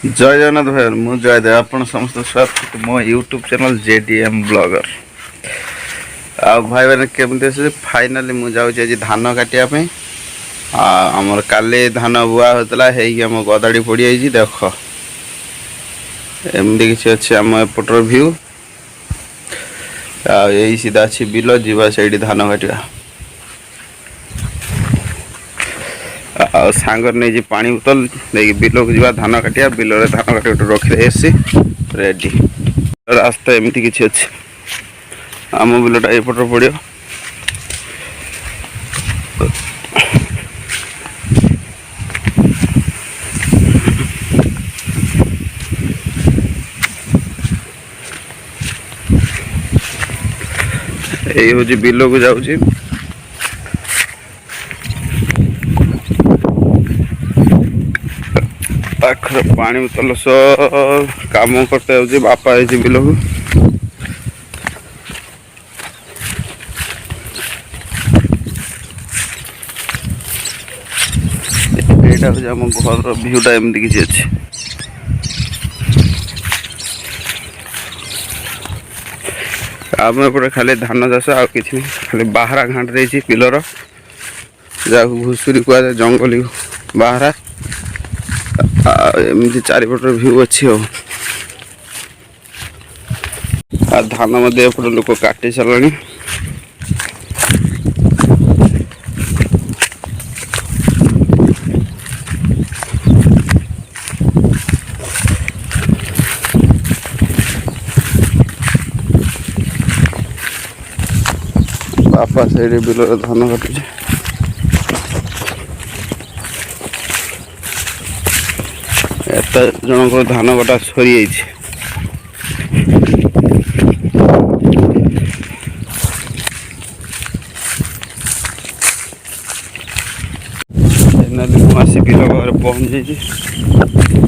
जय जगन्नाथ भाई मु जयदेव आपण समस्त स्वागत मो यूट्यूब चैनल जेडीएम ब्लॉगर आ भाई मैंने केमती फाइनाली मुझे धान काटिया आमर काली धान बुआ होता है आम गदाड़ी पड़ जाइए देख एमती किसी अच्छे आम एपटर व्यू यही सीधा अच्छी बिल जीवा से धान काटा सांगर नहीं पानी बोतल नहीं बिल को जा धान काटिया बिल धान काट रखी एसी रेडी रास्ता एमती किसी अच्छे आम बिलटा एपटर पड़ो यही हूँ बिल को जाऊँगी पाखर पानी बोतल सह काम करते हो बापा है बिल को यहाँ हूँ आम घर भ्यूटा एमती किसी अच्छे आम एपटे खाली धान चाष आ कि खाली बाहरा घाट रही बिलर जहाँ घुषुरी कह जंगली बाहरा एमती चारिपटर व्यू अच्छी धान एपटे लोक काटि सारे बापा से बिल धान काटुचे एत जनक धान कटा सरी फाइनाली मुझे बिल घर पहुँच जाइए।